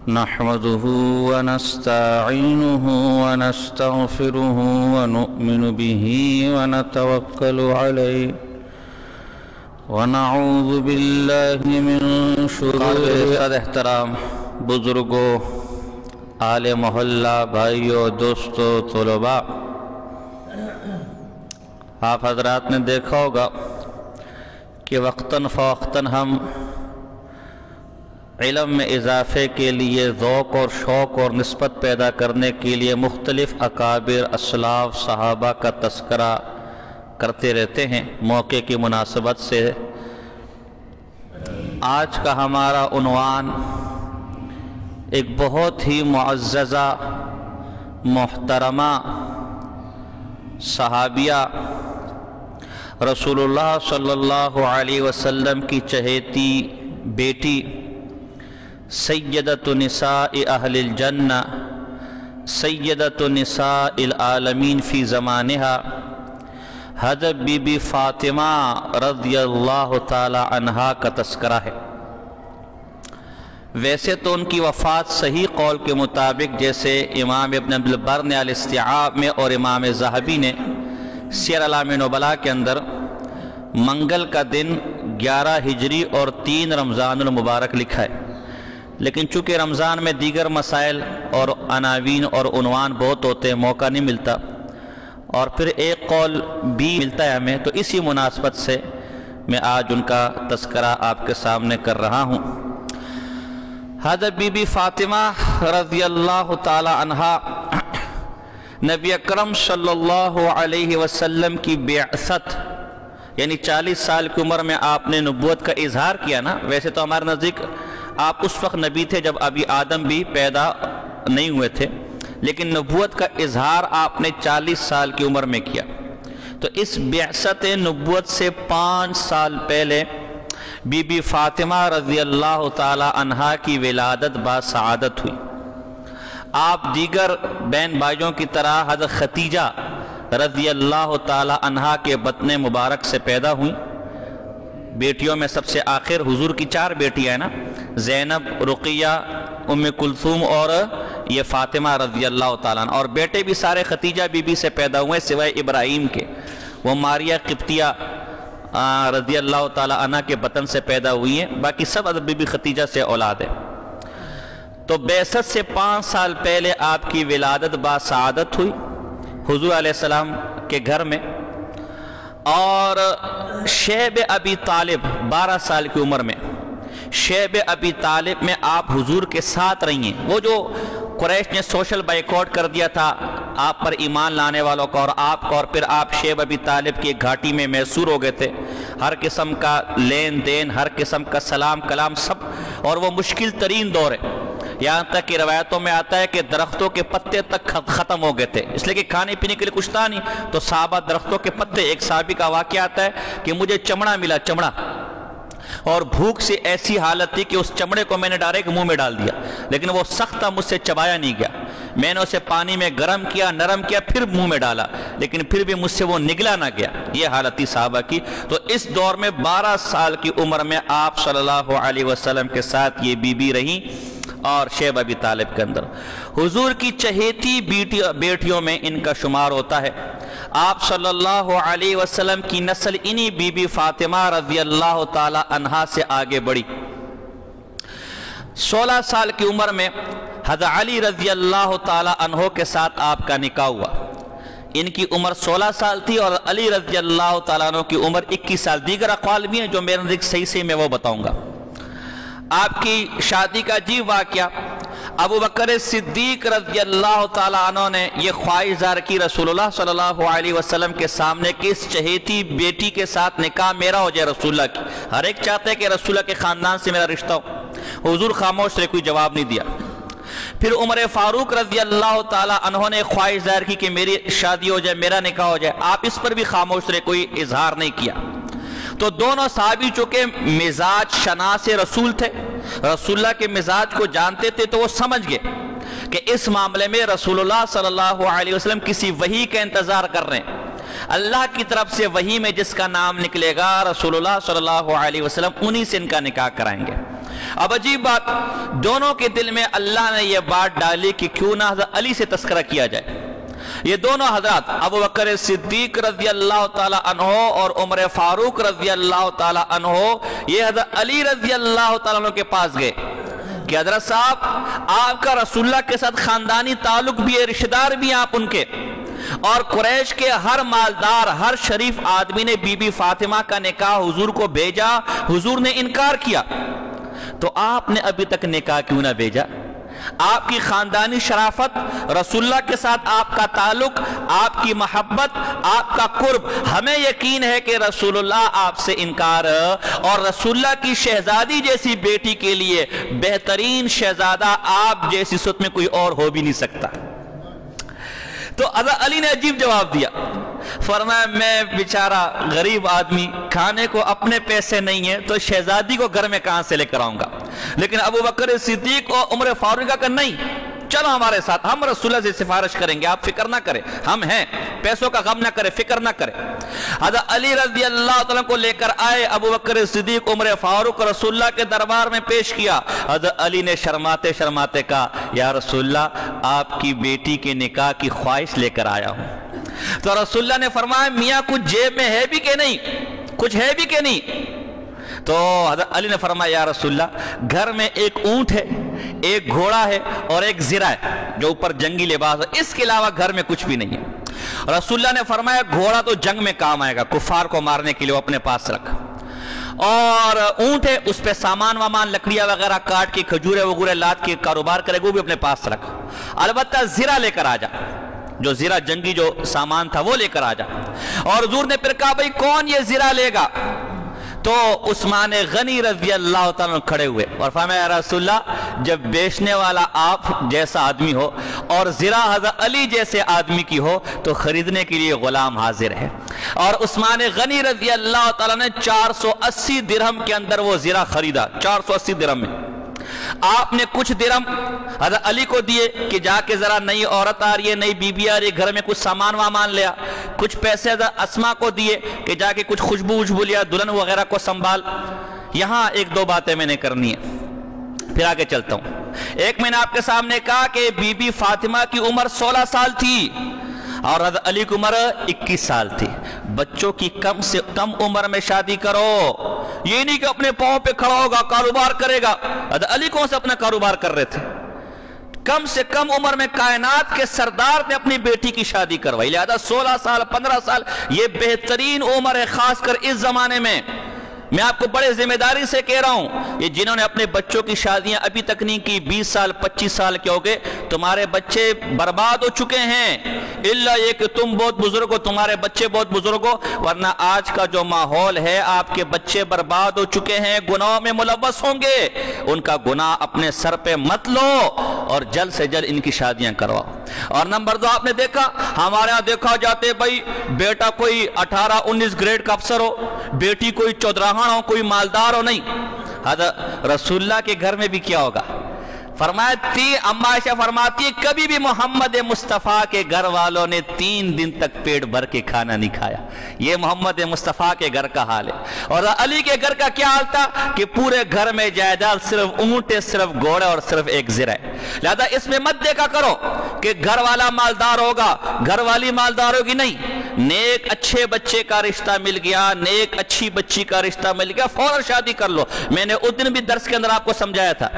نحمده ونستعينه ونستغفره ونؤمن به ونتوكل عليه ونعوذ بالله من شرور احترام بزرگوں، آل محلہ، بھائیوں، دوستوں، طلباء، آپ حضرات نے دیکھا ہوگا کہ وقتاً فوقتاً ہم علم میں اضافے کے لیے ذوق اور شوق اور نسبت پیدا کرنے کے لیے مختلف اکابر، اسلاف، صحابہ کا تذکرہ کرتے رہتے ہیں۔ موقع کی مناسبت سے آج کا ہمارا عنوان ایک بہت ہی معززہ، محترمہ صحابیہ، رسول اللہ صلی اللہ علیہ وسلم کی چہیتی بیٹی، سیدۃ نساء اہل الجنہ، سیدۃ نساء العالمین فی زمانہا، حضرت بی بی فاطمہ رضی اللہ تعالی عنہا کا تذکرہ ہے۔ ویسے تو ان کی وفات صحیح قول کے مطابق، جیسے امام ابن عبد البر نے الاستیعاب میں اور امام ذہبی نے سیر اعلام نبلاء کے اندر منگل کا دن 11 ہجری اور 3 رمضان المبارک لکھا ہے، لیکن چونکہ رمضان میں دیگر مسائل اور عناوین اور عنوان بہت ہوتے ہیں، موقع نہیں ملتا، اور پھر ایک قول بھی ملتا ہے ہمیں، تو اسی مناسبت سے میں آج ان کا تذکرہ آپ کے سامنے کر رہا ہوں۔ حضرت بی بی فاطمہ رضی اللہ تعالی عنہا نبی اکرم صلی اللہ علیہ وسلم کی بعثت، یعنی 40 سال کی عمر میں آپ نے نبوت کا اظہار کیا نا۔ ویسے تو ہمارے نزدیک آپ اس وقت نبی تھے جب ابھی آدم بھی پیدا نہیں ہوئے تھے، لیکن نبوت کا اظہار آپ نے 40 سال کی عمر میں کیا۔ تو اس بعثت نبوت سے 5 سال پہلے بی بی فاطمہ رضی اللہ تعالی عنہا کی ولادت باسعادت ہوئی۔ آپ دیگر بہن بھائیوں کی طرح حضرت ختیجہ رضی اللہ تعالی عنہا کے بطن مبارک سے پیدا ہوئیں۔ بیٹیوں میں سب سے آخر حضور کی 4 بیٹیاں ہیں نا، زینب، رقیہ، ام کلثوم اور یہ فاطمہ رضی اللہ تعالیٰ عنہ، اور بیٹے بھی سارے ختیجہ بی بی سے پیدا ہوئے سوائے ابراہیم کے، وہ ماریہ قبطیہ رضی اللہ تعالیٰ عنہ کے بطن سے پیدا ہوئی ہیں، باقی سب حضرت بی بی ختیجہ سے اولاد ہے۔ تو بعثت سے 5 سال پہلے آپ کی ولادت باسعادت ہوئی حضور علیہ السلام کے گھر میں، اور شیب ابی طالب 12 سال کی عمر میں، شیب ابی طالب میں آپ حضور کے ساتھ رہی ہیں۔ وہ جو قریش نے سوشل بائیکاٹ کر دیا تھا آپ پر ایمان لانے والوں کا اور آپ کو، اور پھر آپ شیب ابی طالب کی گھاٹی میں محصور ہو گئے تھے، ہر قسم کا لین دین، ہر قسم کا سلام کلام سب، اور وہ مشکل ترین دور ہے، یہاں تک کہ روایتوں میں آتا ہے کہ درختوں کے پتے تک ختم ہو گئے تھے، اس لیے کہ کھانے پینے کے لیے کچھ تھا نہیں، تو صحابہ درختوں کے پتے، ایک صحابی کا واقعہ آتا ہے کہ مجھے چمڑا ملا، چمڑا، اور بھوک سے ایسی حالت تھی کہ اس چمڑے کو میں نے ڈائریکٹ منہ میں ڈال دیا، لیکن وہ سخت تھا، مجھ سے چبایا نہیں گیا، میں نے اسے پانی میں گرم کیا، نرم کیا، پھر منہ میں ڈالا، لیکن پھر بھی مجھ سے وہ نگلا نہ گیا۔ یہ حالت تھی صحابہ کی۔ تو اس دور میں 12 سال کی عمر میں آپ صلی اللہ علیہ وسلم کے ساتھ یہ بی بی رہیں، اور شیب ابی طالب کے اندر حضور کی چہیتی بیٹیوں میں ان کا شمار ہوتا ہے۔ آپ صلی اللہ علیہ وسلم کی نسل انہی بی بی فاطمہ رضی اللہ تعالی عنہا سے آگے بڑھی۔ 16 سال کی عمر میں حضرت علی رضی اللہ تعالی عنہ کے ساتھ آپ کا نکاح ہوا۔ ان کی عمر 16 سال تھی اور علی رضی اللہ تعالیٰ عنہ کی عمر 21 سال۔ دیگر اقوال بھی ہیں جو میرے نزدیک صحیح میں وہ بتاؤں گا۔ آپ کی شادی کا واقعہ، ابو بکر صدیق رضی اللہ تعالیٰ عنہ نے یہ خواہش ظاہر کی رسول اللہ صلی اللہ علیہ وسلم کے سامنے کہ اس چہیتی بیٹی کے ساتھ نکاح میرا ہو جائے رسول اللہ کی۔ ہر ایک چاہتے ہے کہ رسول اللہ کے خاندان سے میرا رشتہ ہو۔ حضور خاموش رہے، کوئی جواب نہیں دیا۔ پھر عمر فاروق رضی اللہ تعالیٰ عنہ نے خواہش ظاہر کی کہ میری شادی ہو جائے، میرا نکاح ہو جائے، آپ اس پر بھی خاموش رہے، کوئی اظہار نہیں کیا۔ تو دونوں صحابی چونکہ مزاج شناس رسول تھے، رسول اللہ کے مزاج کو جانتے تھے، تو وہ سمجھ گئے کہ اس معاملے میں رسول اللہ صلی اللہ علیہ وسلم کسی وحی کا انتظار کر رہے ہیں۔ اللہ کی طرف سے وحی میں جس کا نام نکلے گا رسول اللہ صلی اللہ علیہ وسلم انہی سے ان کا نکاح کرائیں گے۔ اب عجیب بات، دونوں کے دل میں اللہ نے یہ بات ڈالی کہ کیوں نہ حضرت علی سے تذکرہ کیا جائے۔ یہ دونوں حضرات ابو بکر صدیق رضی اللہ تعالی عنہ اور عمر فاروق رضی اللہ تعالی عنہ یہ حضرت علی رضی اللہ تعالی عنہ کے پاس گئے کہ حضرت صاحب آپ کا رسول اللہ کے ساتھ خاندانی تعلق بھی ہے، رشتہ دار بھی ہیں آپ ان کے، اور قریش کے ہر مالدار ہر شریف آدمی نے بی بی فاطمہ کا نکاح حضور کو بھیجا، حضور نے انکار کیا، تو آپ نے ابھی تک نکاح کیوں نہ بھیجا؟ آپ کی خاندانی شرافت، رسول اللہ کے ساتھ آپ کا تعلق، آپ کی محبت، آپ کا قرب، ہمیں یقین ہے کہ رسول اللہ آپ سے انکار، اور رسول اللہ کی شہزادی جیسی بیٹی کے لیے بہترین شہزادہ آپ جیسی صورت میں کوئی اور ہو بھی نہیں سکتا۔ تو حضرت علی نے عجیب جواب دیا، فرمایا میں بیچارہ غریب آدمی، کھانے کو اپنے پیسے نہیں ہیں تو شہزادی کو گھر میں کہاں سے لے کر آؤں گا؟ لیکن ابو بکر صدیق اور عمر فاروق کا نہیں، چلو ہمارے ساتھ، ہم رسول اللہ سے سفارش کریں گے، آپ فکر نہ کریں، ہم ہیں، پیسوں کا غم نہ کریں، فکر نہ کریں۔ حضرت علی رضی اللہ تعالیٰ کو لے کر آئے، ابو بکر صدیق عمر فاروق رسول اللہ کے دربار میں پیش کیا۔ حضرت علی نے شرماتے شرماتے کہا، یا رسول اللہ آپ کی بیٹی کے نکاح کی خواہش لے کر آیا ہوں۔ تو رسول اللہ نے فرمایا، میاں کچھ جیب میں ہے بھی کہ نہیں، کچھ ہے بھی کہ نہیں؟ تو حضرت علی نے فرمایا، یا رسول اللہ گھر میں ایک اونٹ ہے، ایک گھوڑا ہے اور ایک زرہ ہے جو اوپر جنگی لباس ہے، اس کے علاوہ گھر میں کچھ بھی نہیں ہے۔ رسول اللہ نے فرمایا، گھوڑا تو جنگ میں کام آئے گا، کفار کو مارنے کے لیے وہ اپنے پاس رکھ، اور اونٹ ہے اس پہ سامان وامان لکڑیاں وغیرہ کاٹ کے کھجورے وغیرہ لاد کے کاروبار کرے گا، وہ بھی اپنے پاس رکھ، البتہ زرہ لے کر آ جا، جو زرہ جنگی جو سامان تھا وہ لے کر آ جا۔ اور حضور نے پھر کہا، بھئی کون یہ زرہ لے گا؟ تو عثمان غنی رضی اللہ تعالیٰ کھڑے ہوئے اور فرمایا، یا رسول اللہ جب بیچنے والا آپ جیسا آدمی ہو اور زرہ حضرت علی جیسے آدمی کی ہو تو خریدنے کے لیے غلام حاضر ہے۔ اور عثمان غنی رضی اللہ تعالیٰ نے 480 درہم کے اندر وہ زرہ خریدا، 480 درہم میں۔ آپ نے کچھ درہم حضرت علی کو دیے کہ جا کے ذرا نئی عورت آ رہی ہے، نئی بیوی آ رہی ہے، گھر میں کچھ سامان وامان لیا، کچھ پیسے حضرت اسما کو دیے کہ جا کے کچھ خوشبو وشبو لیا، دلہن وغیرہ کو سنبھال۔ یہاں ایک دو باتیں میں نے کرنی ہے، پھر آگے چلتا ہوں۔ ایک میں نے آپ کے سامنے کہا کہ بی بی فاطمہ کی عمر 16 سال تھی اور حضرت علی کی عمر 21 سال تھی۔ بچوں کی کم سے کم عمر میں شادی کرو، یہ نہیں کہ اپنے پاؤں پہ کھڑا ہوگا کاروبار کرے گا۔ حضرت علی کون سے اپنا کاروبار کر رہے تھے؟ کم سے کم عمر میں کائنات کے سردار نے اپنی بیٹی کی شادی کروائی، لہذا 16 سال 15 سال یہ بہترین عمر ہے، خاص کر اس زمانے میں۔ میں آپ کو بڑے ذمہ داری سے کہہ رہا ہوں، یہ جنہوں نے اپنے بچوں کی شادیاں ابھی تک نہیں کی، 20 سال 25 سال کے ہو گئے، تمہارے بچے برباد ہو چکے ہیں، اللہ یہ کہ تم بہت بزرگ ہو، تمہارے بچے بہت بزرگ ہو، ورنہ آج کا جو ماحول ہے آپ کے بچے برباد ہو چکے ہیں، گناہوں میں ملوث ہوں گے، ان کا گناہ اپنے سر پہ مت لو اور جلد سے جلد ان کی شادیاں کرواؤ۔ اور نمبر 2 آپ نے دیکھا، ہمارے ہاں دیکھا جاتے بھائی بیٹا کوئی 18-19 گریڈ کا افسر ہو، بیٹی کوئی 14 ہو، کوئی مالدار ہو، نہیں۔ حضرت رسول اللہ کے گھر میں بھی کیا ہوگا؟ فرمایا اما عائشہ فرماتی ہے کبھی بھی محمد مصطفیٰ کے گھر والوں نے 3 دن تک پیٹ بھر کے کھانا نہیں کھایا۔ یہ محمد مصطفیٰ کے گھر کا حال ہے۔ اور علی کے گھر کا کیا حال تھا کہ پورے گھر میں جائیداد صرف اونٹ، صرف گھوڑے اور صرف ایک زرہ ہے۔ لہذا اس میں مت دیکھا کرو کہ گھر والا مالدار ہوگا، گھر والی مالدار ہوگی، نہیں۔ نیک اچھے بچے کا رشتہ مل گیا، نیک اچھی بچی کا رشتہ مل گیا، فوراً شادی کر لو۔ میں نے اس دن بھی درس کے اندر آپ کو سمجھایا تھا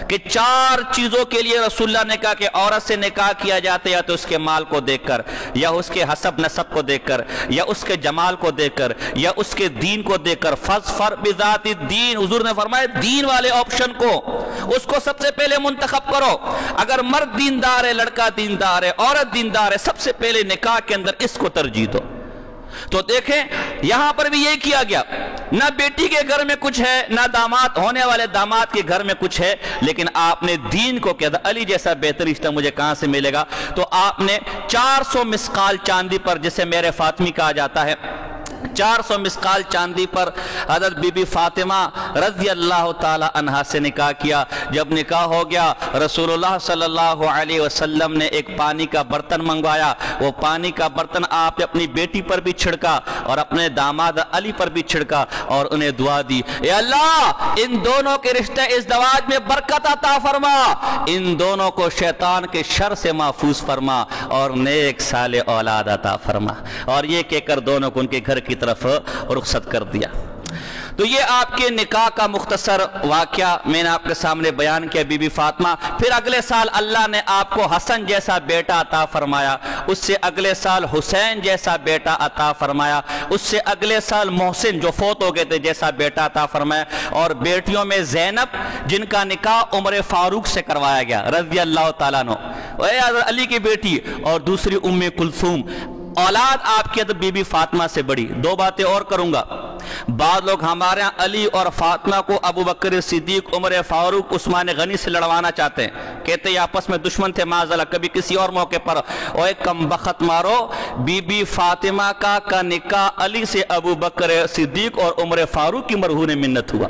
کہ 4 چیزوں کے لیے رسول اللہ نے کہا کہ عورت سے نکاح کیا جاتا ہے، یا تو اس کے مال کو دیکھ کر، یا اس کے حسب نسب کو دیکھ کر، یا اس کے جمال کو دیکھ کر، یا اس کے دین کو دیکھ کر۔ فَاظْفَرْ بِذَاتِ الدِّین، حضور نے فرمایا دین والے آپشن کو اس کو سب سے پہلے منتخب کرو۔ اگر مرد دیندار ہے، لڑکا دیندار ہے، عورت دیندار ہے، سب سے پہلے نکاح کے اندر اس کو ترجیح دو۔ تو دیکھیں یہاں پر بھی یہ کیا گیا، نہ بیٹی کے گھر میں کچھ ہے، نہ داماد ہونے والے داماد کے گھر میں کچھ ہے، لیکن آپ نے دین کو کہا علی جیسا بہتر رشتہ مجھے کہاں سے ملے گا؟ تو آپ نے 400 مسقال چاندی پر، جسے میرے فاطمی کہا جاتا ہے، 400 مسقال چاندی پر حضرت بی بی فاطمہ رضی اللہ تعالی عنہ سے نکاح کیا۔ جب نکاح ہو گیا رسول اللہ صلی اللہ علیہ وسلم نے ایک پانی کا برتن منگوایا، وہ پانی کا برتن آپ نے اپنی بیٹی پر بھی چھڑکا اور اپنے داماد علی پر بھی چھڑکا اور انہیں دعا دی، اے اللہ ان دونوں کے رشتے ازدواج میں برکت عطا فرما، ان دونوں کو شیطان کے شر سے محفوظ فرما اور نیک صالح اولاد عطا فرما۔ اور یہ کہہ کر دونوں کو ان کے گھر کی طرف رخصت کر دیا۔ تو یہ آپ کے نکاح کا مختصر واقعہ میں نے آپ کے سامنے بیان کیا بی بی فاطمہ۔ پھر اگلے سال اللہ نے آپ کو حسن جیسا بیٹا عطا فرمایا، اس سے اگلے سال حسین جیسا بیٹا عطا فرمایا، اس سے اگلے سال محسن جو فوت ہو گئے تھے جیسا بیٹا عطا فرمایا، اور بیٹیوں میں زینب جن کا نکاح عمر فاروق سے کروایا گیا رضی اللہ تعالیٰ عنہ، حضرت علی کی بیٹی، اور دوسری ام کلثوم۔ اولاد آپ کی بی بی فاطمہ سے بڑی۔ دو باتیں اور کروں گا۔ بعض لوگ ہمارے ہاں علی اور فاطمہ کو ابو بکر صدیق، عمر فاروق، عثمان غنی سے لڑوانا چاہتے ہیں، کہتے ہیں آپس میں دشمن تھے معاذ اللہ، کبھی کسی اور موقع پر۔ اوے کم بخت مارو، بی بی فاطمہ کا نکاح علی سے ابو بکر صدیق اور عمر فاروق کی مرہون منت ہوا۔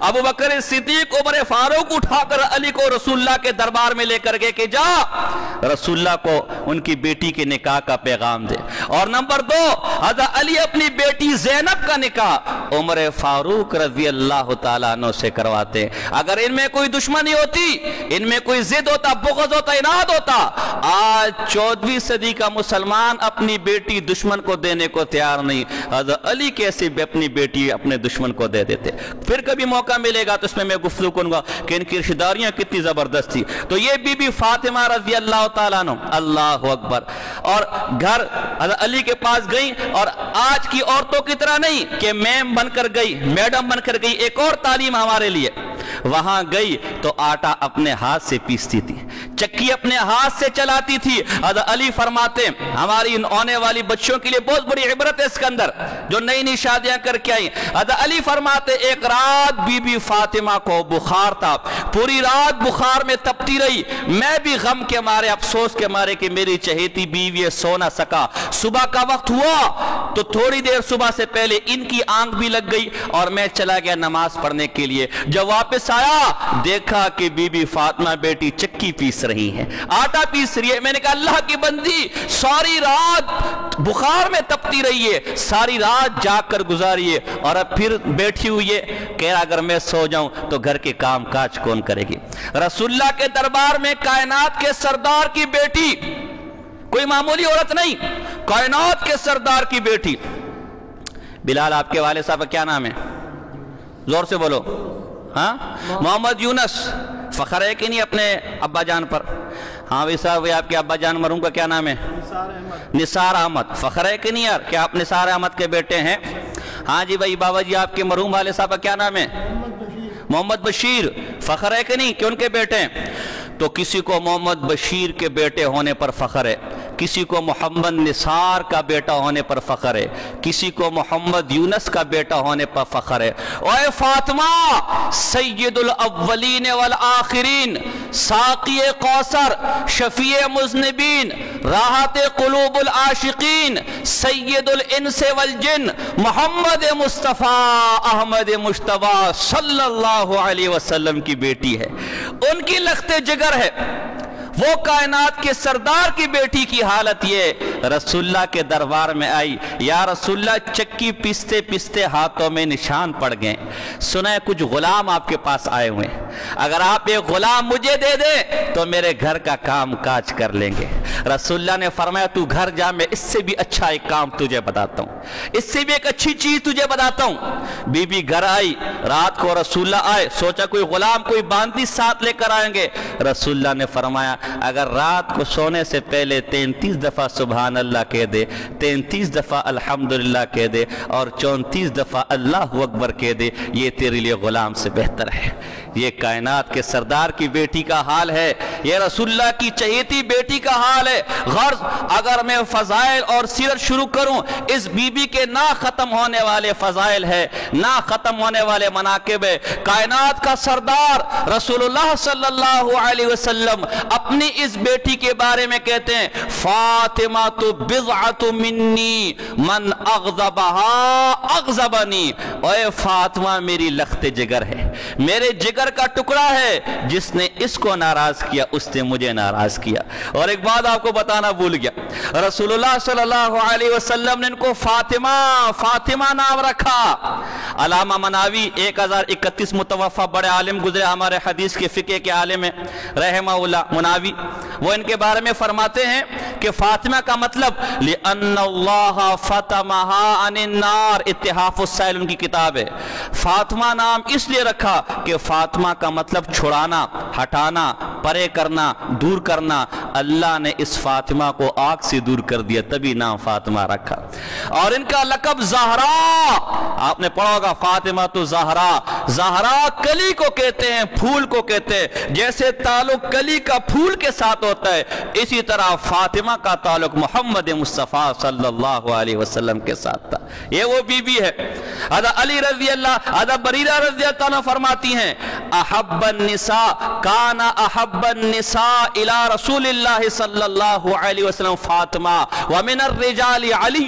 ابو بکر صدیق عمر فاروق اٹھا کر علی کو رسول اللہ کے دربار میں لے کر گئے کہ جا رسول اللہ کو ان کی بیٹی کے نکاح کا پیغام دے۔ اور نمبر 2، حضرت علی اپنی بیٹی زینب کا نکاح عمر فاروق رضی اللہ تعالیٰ عنہ سے کرواتے۔ اگر ان میں کوئی دشمنی ہوتی، ان میں کوئی ضد ہوتا، بغض ہوتا، عناد ہوتا، آج 14ویں صدی کا مسلمان اپنی بیٹی دشمن کو دینے کو تیار نہیں۔ حضرت علی کیسے بھی اپنی بیٹی اپنے دشمن کو دے دیتے۔ پھر کبھی موقع ملے گا تو اس میں گفتگو کروں گا کہ ان کی رشتہ داریاں کتنی زبردست تھی۔ تو یہ بی بی فاطمہ رضی اللہ تعالیٰ عنہ، اللہ اکبر، اور گھر حضرت علی کے پاس گئی، اور آج کی عورتوں کی طرح نہیں کہ میم بن کر گئی، میڈم بن کر گئی۔ ایک اور تعلیم ہمارے لیے، وہاں گئی تو آٹا اپنے ہاتھ سے پیستی تھی، چکی اپنے ہاتھ سے چلاتی تھی۔ حضرت علی فرماتے ہماری آنے والی بچوں کے لیے بہت بڑی عبرت ہے اس کے اندر جو نئی نئی شادیاں کر کے آئیں۔ حضرت علی فرماتے ایک رات بی بی فاطمہ کو بخار تھا، پوری رات بخار میں تپتی رہی، میں بھی غم کے مارے، افسوس کے مارے کہ میری چہیتی بیوی سو نہ سکا۔ صبح کا وقت ہوا تو تھوڑی دیر صبح سے پہلے ان کی آنکھ بھی لگ گئی اور میں چلا گیا نماز پڑھنے کے لیے۔ جب واپس آیا دیکھا کہ بی بی فاطمہ بیٹی چکی پیس رہی ہیں، آٹا پیس رہی ہے۔ میں نے کہا اللہ کی بندی ساری رات بخار میں تپتی رہی ہے، ساری رات جاگ کر گزاری ہے، اور اب پھر بیٹھی ہوئی ہے، کہہ رہا اگر میں سو جاؤں تو گھر کے کام کاج کون کرے گی؟ رسول اللہ کے دربار میں کائنات کے سردار کی بیٹی، کوئی معمولی عورت نہیں، کائنات کے سردار کی بیٹی۔ بلال آپ کے والد صاحب کا کیا نام ہے؟ زور سے بولو۔ ہاں، محمد یونس۔ فخر ہے کہ نہیں اپنے ابا جان پر؟ ہاں بھی صاحب، آپ کے ابا جان مرحوم کا کیا نام ہے؟ نثار احمد۔ فخر ہے کہ نہیں یار کہ آپ نثار احمد کے بیٹے ہیں؟ ہاں جی بھائی بابا جی، آپ کے مرحوم والد صاحب کا کیا نام ہے؟ محمد بشیر۔ فخر ہے کہ نہیں کہ ان کے بیٹے ہیں؟ تو کسی کو محمد بشیر کے بیٹے ہونے پر فخر ہے، کسی کو محمد نثار کا بیٹا ہونے پر فخر ہے، کسی کو محمد یونس کا بیٹا ہونے پر فخر ہے۔ اے فاطمہ سید الاولین والآخرین، ساقی کوثر، شفیع مذنبین، راحت قلوب العاشقین، سید الانس والجن، محمد مصطفیٰ احمد مجتبی صلی اللہ علیہ وسلم کی بیٹی ہے۔ ان کی لخت جگر ہے، وہ کائنات کے سردار کی بیٹی کی حالت یہ رسول اللہ کے دربار میں آئی، یا رسول اللہ چکی پیستے پیستے ہاتھوں میں نشان پڑ گئے، سنا ہے کچھ غلام آپ کے پاس آئے ہوئے ہیں، اگر آپ ایک غلام مجھے دے دیں تو میرے گھر کا کام کاج کر لیں گے۔ رسول اللہ نے فرمایا تو گھر جا، میں اس سے بھی اچھا ایک کام تجھے بتاتا ہوں، اس سے بھی ایک اچھی چیز تجھے بتاتا ہوں۔ بی بی گھر آئی، رات کو رسول اللہ آئے، سوچا کوئی غلام کوئی باندی ساتھ لے کر آئیں گے۔ رسول اللہ نے فرمایا اگر رات کو سونے سے پہلے 33 دفعہ سبحان اللہ کہہ دے، 33 دفعہ الحمدللہ کہہ دے، اور 34 دفعہ اللہ اکبر کہہ دے، یہ تیرے لیے غلام سے بہتر ہے۔ یہ کائنات کے سردار کی بیٹی کا حال ہے، یہ رسول اللہ کی چہیتی بیٹی کا حال ہے۔ غرض اگر میں فضائل اور سیرت شروع کروں، اس بی بی کے نہ ختم ہونے والے فضائل ہے، نہ ختم ہونے والے مناقب ہے۔ کائنات کا سردار رسول اللہ صلی اللہ علیہ وسلم اپنی اس بیٹی کے بارے میں کہتے ہیں فاطمہ تو بضعۃ منی من اغضبها اغضبنی، اے فاطمہ میری لخت جگر ہے، میرے جگر کا ٹکڑا ہے، جس نے اس کو ناراض کیا اس نے مجھے ناراض کیا۔ اور ایک بات آپ کو بتانا بھول گیا، رسول اللہ صلی اللہ علیہ وسلم نے ان کو فاطمہ فاطمہ نام رکھا۔ علامہ مناوی 1031 متوفہ بڑے عالم گزرے، ہمارے حدیث کے فقہ کے عالم ہیں رحمہ اللہ مناوی، وہ ان کے بارے میں فرماتے ہیں کہ فاطمہ کا مطلب لِأَنَّ اللَّهَ فَتَمَهَا عَنِ النَّارِ، اتحاف السائل ان کی کتاب ہے۔ فاطمہ نام اس لیے رکھا کہ فاطمہ کا مطلب چھڑانا، ہٹانا، پرے کرنا، دور کرنا۔ اللہ نے اس فاطمہ کو آگ سے دور کر دیا، تبھی نام فاطمہ رکھا۔ اور ان کا لقب زہرا، آپ نے پڑھا ہوگا فاطمہ تو زہرا، زہرا کلی کو کہتے ہیں، پھول کو کہتے ہیں، جیسے تعلق کلی کا پھول کے ساتھ ہوتا ہے اسی طرح فاطمہ کا تعلق محمد مصطفیٰ صلی اللہ علیہ وسلم کے ساتھ تھا۔ یہ وہ بی بی ہے۔ حضرت علی رضی اللہ، حضرت بریرہ رضی اللہ عنہ فرماتی ہیں احب النساء کان احب النساء الى رسول اللہ صلی اللہ علیہ وسلم فاطمہ ومن الرجال علی،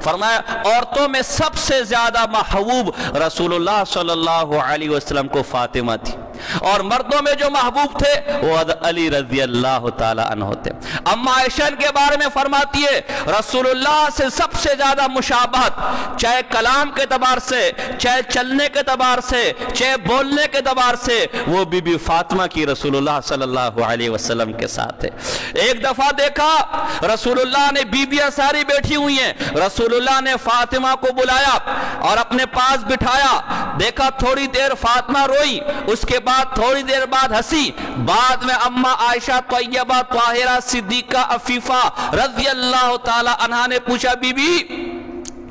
فرمایا عورتوں میں سب سے زیادہ محبوب رسول اللہ صلی اللہ علیہ وسلم کو فاطمہ تھی، اور مردوں میں جو محبوب تھے وہ حضرت علی رضی اللہ تعالی عنہ تھے۔ اما عائشہ کے بارے میں فرماتی ہے رسول اللہ سے سب سے زیادہ مشابہت، چاہے کلام کے اعتبار سے، چاہے چلنے کے اعتبار سے، چاہے بولنے کے اعتبار سے، وہ بی بی فاطمہ کی رسول اللہ صلی اللہ علیہ وسلم کے ساتھ ہے۔ ایک دفعہ دیکھا رسول اللہ نے، بیویاں ساری بیٹھی ہوئی ہیں، رسول اللہ نے فاطمہ کو بلایا اور اپنے پاس بٹھایا، دیکھا تھوڑی دیر فاطمہ روئی، اس کے بعد تھوڑی دیر بعد ہنسی، بعد میں اما عائشہ طیبہ طاہرہ صدیقہ عفیفہ رضی اللہ تعالی عنہا نے پوچھا بی بی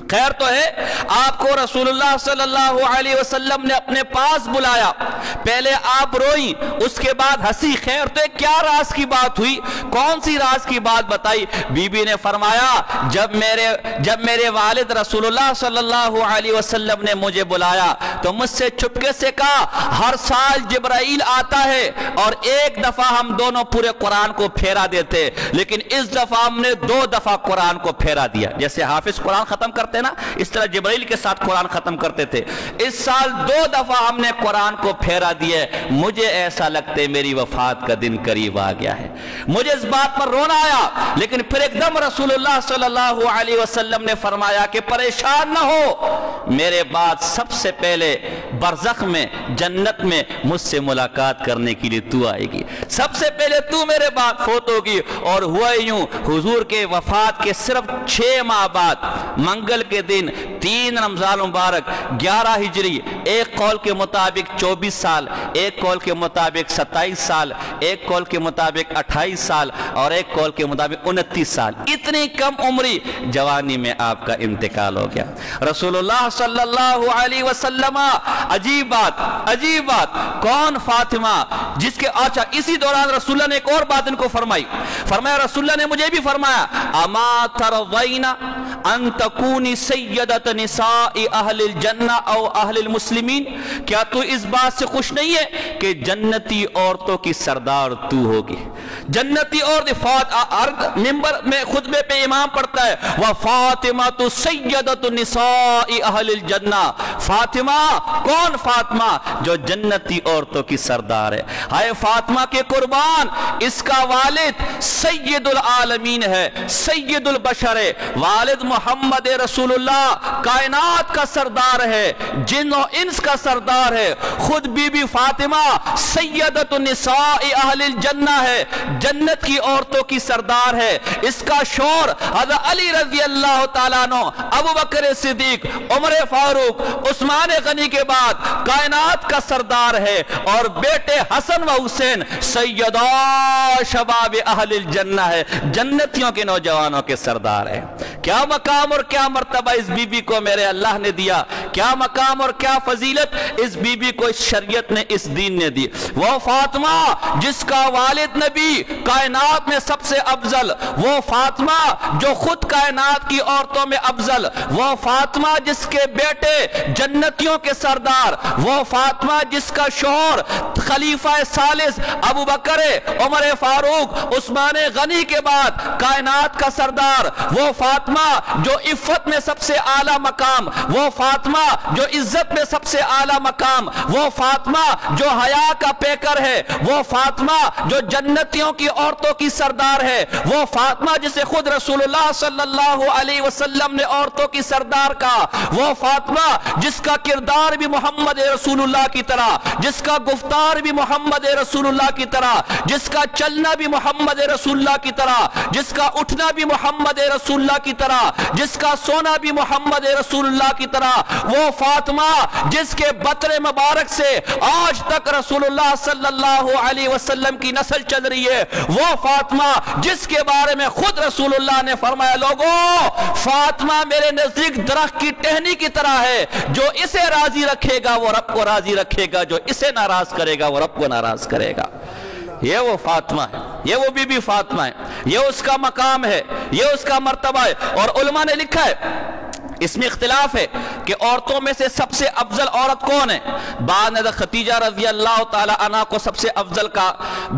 خیر تو ہے؟ آپ کو رسول اللہ صلی اللہ علیہ وسلم نے اپنے پاس بلایا، پہلے آپ روئی اس کے بعد ہنسی، خیر تو ہے؟ کیا راز کی بات ہوئی؟ کون سی راز کی بات بتائی؟ بی بی نے فرمایا جب میرے والد رسول اللہ صلی اللہ علیہ وسلم نے مجھے بلایا تو مجھ سے چپکے سے کہا ہر سال جبرائیل آتا ہے اور ایک دفعہ ہم دونوں پورے قرآن کو پھیرا دیتے، لیکن اس دفعہ ہم نے 2 دفعہ قرآن کو پھیرا دیا، جیسے حافظ قرآن ختم کرتے نا اس طرح جبرائیل کے ساتھ قرآن ختم کرتے تھے۔ اس سال 2 دفعہ ہم نے قرآن کو پھیرا دیا ہے، مجھے ایسا لگتا ہے میری وفات کا دن قریب آ گیا ہے۔ مجھے اس بات پر رونا آیا، لیکن پھر ایک دم رسول اللہ صلی اللہ علیہ وسلم نے فرمایا کہ پریشان نہ ہو، میرے بعد سب سے پہلے برزخ میں، جنت میں مجھ سے ملاقات کرنے کے لیے تو آئے گی، سب سے پہلے تو میرے بعد فوت ہوگی۔ اور ہوا یوں، حضور کے وفات کے صرف 6 ماہ بعد منگل کے دن 3 رمضان مبارک 11 ہجری، ایک قول کے مطابق 24 سال، ایک قول کے مطابق 27 سال، ایک قول کے مطابق 28 سال اور ایک قول کے مطابق 29 سال، اتنی کم عمری جوانی میں آپ کا انتقال ہو گیا۔ رسول اللہ صلی اللہ علیہ وسلم، عجیب بات، کون فاطمہ جس کے اچھا اسی دوران رسول اللہ نے ایک اور بات ان کو فرمایا رسول اللہ نے مجھے بھی فرمایا اما ترضین ان تکونی سیدت نساء اہل الجنہ او اہل المسلمین، کیا تو اس بات سے خوش نہیں ہے کہ جنتی عورتوں کی سردار تو ہوگی؟ جنتی عورت ممبر میں خطبے پہ امام پڑھتا ہے وفاطمہ سیدت نساء اہل الجنہ، فاطمہ کون؟ فاطمہ جو جنتی عورتوں کی سردار ہے۔ ہائے فاطمہ کے قربان، اس کا والد سید العالمین ہے، سید البشر ہے، والد محمد رسول اللہ کائنات کا سردار ہے، جن و انس کا سردار ہے۔ خود بی بی فاطمہ سیدت النساء اہل الجنہ ہے، جنت کی عورتوں کی سردار ہے۔ اس کا شور حضرت علی رضی اللہ تعالیٰ عنہ، ابو بکر صدیق، عمر فاروق، عثمان غنی کے بعد کائنات کا سردار ہے، اور بیٹے حسن و حسین سیدہ شباب اہل الجنہ ہے، جنتیوں کے نوجوانوں کے سردار ہے۔ کیا مقام اور کیا مرتبہ اس بی بی کو میرے اللہ نے دیا، کیا مقام اور کیا فضیلت اس بی بی کو اس شریعت نے، اس دین نے دی۔ وہ فاطمہ جس کا والد نبی کائنات میں سب سے افضل، وہ فاطمہ جو خود کائنات کی عورتوں میں افضل، وہ فاطمہ جس کے بیٹے جنتیوں کے سردار، وہ فاطمہ جس کا شوہر خلیفہ ثالث ابو بکر عمر فاروق عثمان غنی کے بعد کائنات کا سردار، وہ فاطمہ جو عفت میں سب سے اعلیٰ مقام، وہ فاطمہ جو عزت میں سب سے اعلیٰ مقام، وہ فاطمہ جو حیا کا پیکر ہے، وہ فاطمہ جو جنتیوں کی عورتوں کی سردار ہے، وہ فاطمہ جسے خود رسول اللہ صلی اللہ علیہ وسلم نے عورتوں کی سردار کا، وہ فاطمہ جس کا کردار بھی محمد رسول اللہ کی طرح، جس کا گفتار بھی محمد رسول اللہ کی طرح، جس کا چلنا بھی محمد رسول اللہ کی طرح، جس کا اٹھنا بھی محمد رسول اللہ کی طرح، جس کا سونا بھی محمد رسول اللہ کی طرح، وہ فاطمہ جس کے بطن مبارک سے آج تک رسول اللہ صلی اللہ علیہ وسلم کی نسل چل رہی ہے، وہ فاطمہ جس کے بارے میں خود رسول اللہ نے فرمایا لوگوں فاطمہ میرے نزدیک درخت کی ٹہنی کی طرح ہے، جو اسے راضی رکھے گا وہ رب کو راضی رکھے گا، جو اسے ناراض کرے گا وہ رب کو ناراض کرے گا۔ یہ وہ فاطمہ ہے، یہ وہ بی بی فاطمہ ہے، یہ اس کا مقام ہے، یہ اس کا مرتبہ ہے۔ اور علماء نے لکھا ہے اس میں اختلاف ہے کہ عورتوں میں سے سب سے افضل عورت کون ہے، بعض نے خدیجہ رضی اللہ تعالی عنہ کو سب سے افضل کہا،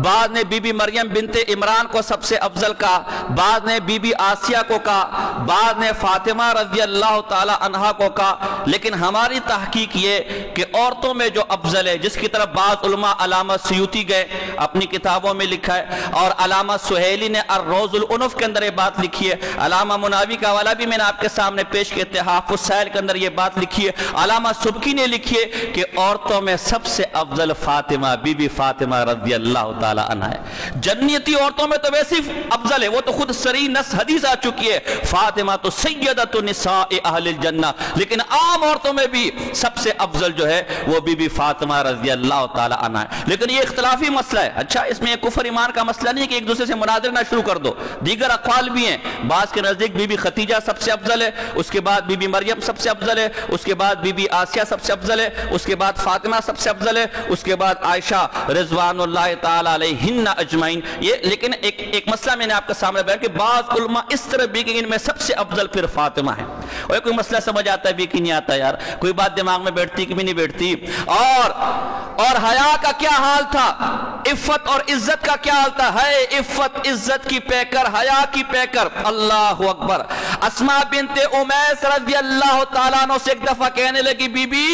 بعض نے بی بی مریم بنت عمران کو سب سے افضل کہا، بعض نے بی بی آسیہ کو کہا، بعض نے فاطمہ رضی اللہ تعالی عنہ کو کہا۔ لیکن ہماری تحقیق یہ کہ عورتوں میں جو افضل ہے، جس کی طرف بعض علماء علامہ سیوطی گئے اپنی کتابوں میں لکھا ہے، اور علامہ سہیلی نے الروض العنف کے اندر یہ بات لکھی ہے، علامہ مناوی کا حوالہ بھی میں نے آپ کے سامنے پیش کیا، اتحاف السائل کے اندر یہ بات لکھی ہے، علامہ سبکی نے لکھی ہے کہ عورتوں میں سب سے افضل فاطمہ بی بی فاطمہ رضی اللہ تعالی عنہ ہے۔ جنتی عورتوں میں تو ویسی افضل ہے، وہ تو خود صریح نص حدیث آ چکی ہے، فاطمہ تو سیدۃ نساء اہل الجنہ، لیکن عام عورتوں میں بھی سب سے افضل جو ہے وہ بی بی فاطمہ رضی اللہ تعالی عنہ ہے۔ لیکن یہ اختلافی مسئلہ ہے، اچھا اس میں کفر ایمان کا مسئلہ نہیں کہ ایک دوسرے سے مناظرہ نہ شروع کر دو، دیگر اقوال بھی ہیں، بعض کے نزدیک بی بی خدیجہ سب سے افضل ہے، اس کے بعد بی بی مریم سب سے افضل ہے، اس کے بعد بی بی آسیہ سب سے افضل ہے، اس کے بعد فاطمہ سب سے افضل ہے، اس کے بعد عائشہ رضوان اللہ تعالی علیہن اجمعین۔ یہ لیکن ایک مسئلہ میں نے آپ کے سامنے بیان کہ بعض علماء اس طرح بھی کہ ان میں سب سے افضل پھر فاطمہ ہے، اور کوئی مسئلہ سمجھ آتا ہے بھی کہ نہیں آتا یار، کوئی بات دماغ میں بیٹھتی کہ بھی نہیں بیٹھتی۔ اور حیا کا کیا حال تھا، عفت اور عزت کا کیا حال تھا، ہے عفت عزت کی پیکر، حیا کی پیکر، اللہ اکبر۔ اسماء بنت امیس رضی اللہ تعالیٰ عنہ سے ایک دفعہ کہنے لگی بی بی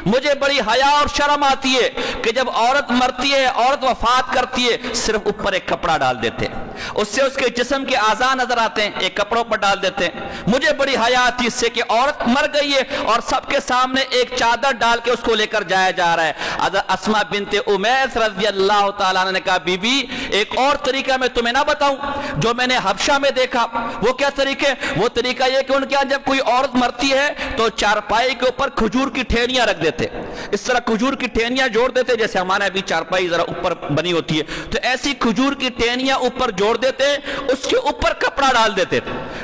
مجھے بڑی حیا اور شرم آتی ہے کہ جب عورت مرتی ہے، عورت وفات کرتی ہے، صرف اوپر ایک کپڑا ڈال دیتے ہیں، اس سے اس کے جسم کے اعضاء نظر آتے ہیں، ایک کپڑوں پر ڈال دیتے ہیں۔ مجھے بڑی حیا آتی ہے اس سے کہ عورت مر گئی ہے اور سب کے سامنے ایک چادر ڈال کے اس کو لے کر جایا جا رہا ہے۔ اسماء بنت امیس رضی اللہ تعالیٰ عنہ نے کہا بی بی ایک اور طریقہ میں تمہیں نہ بتاؤں جو میں نے حبشہ میں دیکھا، وہ کیا طریقے، وہ طریقہ یہ کہ ان کے یہاں جب کوئی عورت مرتی ہے تو چارپائی کے اوپر کھجور کی ٹھیلیاں رکھ دیتے، اس طرح کھجور کی ٹھیلیاں جوڑ دیتے، جیسے ہمارے ابھی چارپائی ذرا اوپر بنی ہوتی ہے تو ایسی کھجور کی ٹھیلیاں اوپر جوڑ دیتے، اس کے اوپر کپڑا ڈال دیتے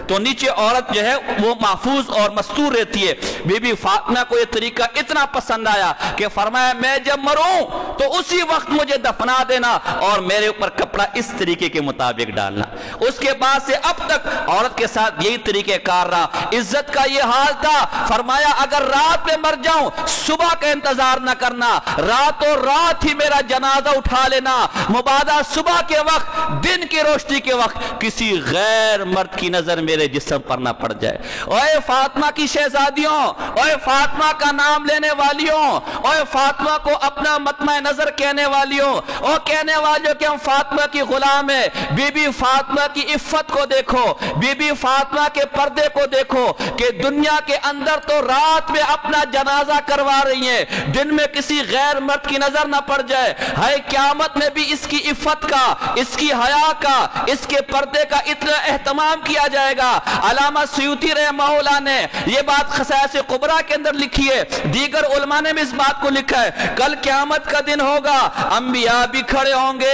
تو نیچے عورت جو ہے وہ محفوظ اور مستور رہتی ہے۔ بی بی فاطمہ کو یہ طریقہ اتنا پسند آیا کہ فرمایا میں جب مروں تو اسی وقت مجھے دفنا دینا اور میرے اوپر کپڑا اس طریقے کے مطابق ڈالنا۔ اس کے بعد سے اب تک عورت کے ساتھ یہی طریقہ کار رہا، عزت کا یہ حال تھا، فرمایا اگر رات میں مر جاؤں صبح کا انتظار نہ کرنا، راتوں رات ہی میرا جنازہ اٹھا لینا، مبادا صبح کے وقت دن کی روشنی کے وقت کسی غیر مرد کی نظر میرے جسم پر نہ پڑ جائے۔ اوے فاطمہ کی شہزادیوں، اوے فاطمہ کا نام لینے والیوں، اوے فاطمہ کو اپنا مطمع نظر کہنے والیوں، او کہنے والیوں کہ ہم فاطمہ کی غلام ہیں، بی بی فاطمہ کی عفت کو دیکھو، بی بی فاطمہ کے پردے کو دیکھو کہ دنیا کے اندر تو رات میں اپنا جنازہ کروا رہی ہیں، دن میں کسی غیر مرد کی نظر نہ پڑ جائے، ہے قیامت میں بھی اس کی عفت کا، اس کی حیا کا، اس کے پردے کا اتنا اہتمام کیا جائے گا۔ علامہ سیوطی رحمہ اللہ نے یہ بات خصائص کبریٰ کے اندر لکھی ہے، دیگر علماء نے بھی اس بات کو لکھا ہے، کل قیامت کا دن ہوگا، انبیاء بھی کھڑے ہوں گے،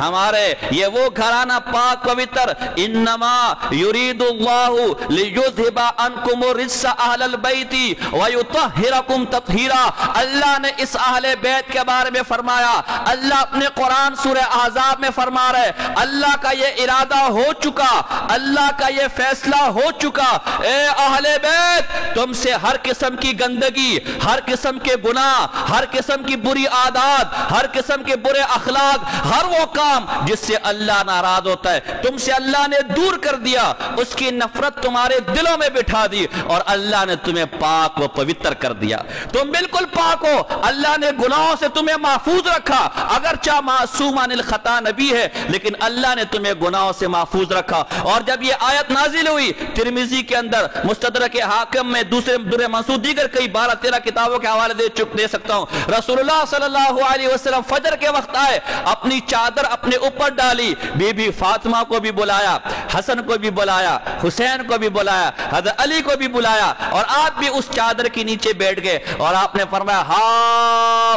ہمارے یہ وہ گھرانہ پاک پوتر انما یرید اللہ لیذھب عنکم الرجس اہل البیت ویطہرکم تطہیرا. اللہ نے اس اہل بیت کے بارے میں فرمایا. اللہ اپنے قرآن سورہ احزاب میں فرما رہے اللہ کا یہ ارادہ ہو چکا, اللہ کا یہ فیصلہ ہو چکا, اے اہل بیت تم سے ہر قسم کی گندگی, ہر قسم کے گناہ, ہر قسم کی بری عادات, ہر قسم کے برے اخلاق, ہر وہ کام جس سے اللہ ناراض ہوتا ہے تم سے اللہ نے دور کر دیا. اس کی نفرت تمہارے دلوں میں بٹھا دی اور اللہ نے تمہیں پاک و پوتر کر دیا. تم بالکل پاک ہو. اللہ نے گناہوں سے تمہیں محفوظ رکھا. اگرچہ معصوم عن الخطا نبی ہے لیکن اللہ نے تمہیں گناہوں سے محفوظ رکھا. اور جب یہ آیت نازل ہوئی ترمذی کے اندر, مستدرک حاکم میں, دوسرے در منصور, دیگر کئی 12-13 کتابوں کے حوالے دے سکتا ہوں. رسول اللہ صلی اللہ علیہ وسلم فجر کے وقت آئے, اپنی چادر اپنے اوپر ڈالی, بی بی فاطمہ کو بھی بلایا, حسن کو بھی بلایا, حسین کو بھی بلایا, حضرت علی کو بھی بلایا, اور آپ بھی اس چادر کے نیچے بیٹھ گئے اور آپ نے فرمایا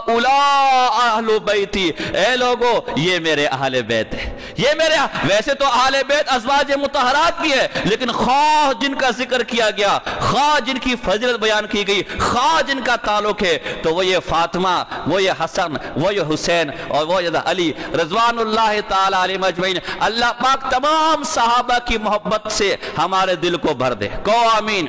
ہؤلاء اہل بیتی, اے لوگو یہ میرے اہل بیت ہے, یہ میرے. ویسے تو اہل بیت ازواج مطہرات بھی ہے لیکن خواہ جن کا ذکر کیا گیا, خواہ جن کی فضیلت بیان کی گئی, خواہ جن کا تعلق ہے تو وہ یہ فاطمہ, وہ یہ حسن, وہ یہ حسین اور وہ یہ علی رضوان اللہ تعالی علیہم اجمعین. اللہ پاک تمام صحابہ کی محبت سے ہمارے دل کو بھر دے, کہو آمین.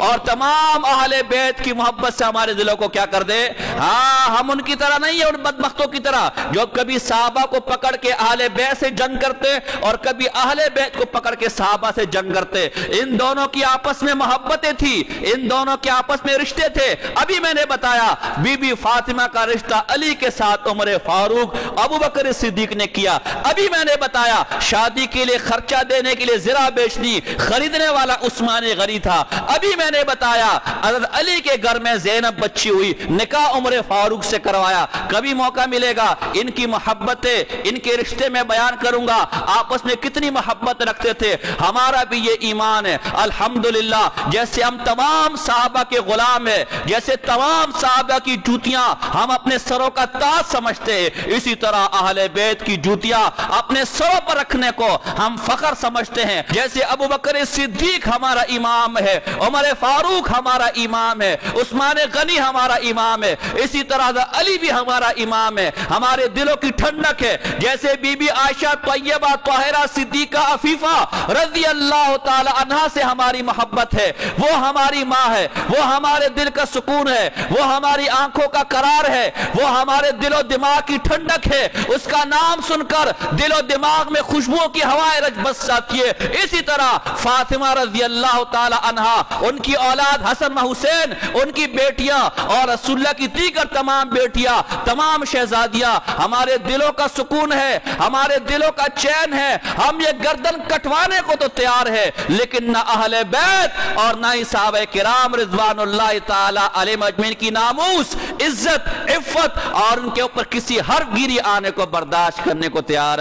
اور تمام اہل بیت کی محبت سے ہمارے دلوں کو کیا کر دے. ہاں ہم ان کی طرح نہیں ہیں, ان بدبختوں کی طرح جو کبھی صحابہ کو پکڑ کے اہل بیت سے جنگ کرتے اور کبھی اہل بیت کو پکڑ کے صحابہ سے جنگ کرتے. ان دونوں کی آپس میں محبتیں تھی, ان دونوں کے آپس میں رشتے تھے. ابھی میں نے بتایا بی بی فاطمہ کا رشتہ علی کے ساتھ عمر فاروق ابو بکر صدیق نے کیا. ابھی میں نے بتایا شادی کے لیے خرچہ دینے کے لیے زرہ بیچنی خریدنے والا عثمان غنی تھا. ابھی میں نے بتایا حضرت علی کے گھر میں زینب بچی ہوئی, نکاح عمر فاروق سے کروایا. کبھی موقع ملے گا ان کی محبتیں, ان کے رشتے میں بیان کروں گا, آپس میں کتنی محبت رکھتے تھے. ہمارا بھی یہ ایمان ہے الحمدللہ. جیسے ہم تمام صحابہ کے غلام ہیں, جیسے تمام صحابہ کی جوتیاں ہم اپنے سروں کا تاج سمجھتے ہیں, اسی طرح اہل بیت کی جوتیاں اپنے سروں پر رکھنے کو ہم فخر سمجھتے ہیں. جیسے ابو بکر صدیق ہمارا امام ہے, عمر فاروق ہمارا امام ہے, عثمان غنی ہمارا امام ہے, اسی طرح علی بھی ہمارا امام ہے. ہمارے دلوں کی ٹھنڈک ہے. جیسے بی بی عائشہ طیبہ طاہرہ صدیقہ عفیفہ رضی اللہ تعالی عنہا سے ہماری محبت ہے, وہ ہماری ماں ہے, وہ ہمارے دل کا سکون ہے, وہ ہماری آنکھوں کا قرار ہے, وہ ہمارے دل و دماغ کی ٹھنڈک ہے. اس کا نام سن کر دل و دماغ میں خوشبو کی ہوائیں رج بس جاتی ہے. اسی طرح فاطمہ رضی اللہ تعالی عنہا, ان کی اولاد حسن و حسین, ان کی بیٹیاں اور رسول اللہ کی دیگر تمام بیٹیاں, تمام شہزادیاں ہمارے دلوں کا سکون ہے, ہمارے دلوں کا چین ہے. ہم یہ گردن کٹوانے کو تو تیار ہے لیکن نہ اہل بیت اور نہ ہی صحابہ کرام رضوان اللہ تعالی علیہم اجمعین کی ناموس, عزت, عفت اور ان کے اوپر کسی حرف گیری آنے کو برداشت کرنے کو تیار.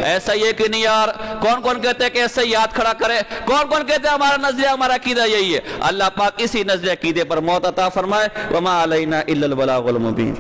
ایسا یہ کہ نہیں یار, کون کون کہتے ہیں کہ ایسا یاد کھڑا کرے, کون کون کہتے ہیں ہمارا نظریہ, ہمارا عقیدہ یہی ہے. اللہ پاک اسی نظریہ عقیدے پر موت عطا فرمائے. وما علینا الا البلاغ المبین.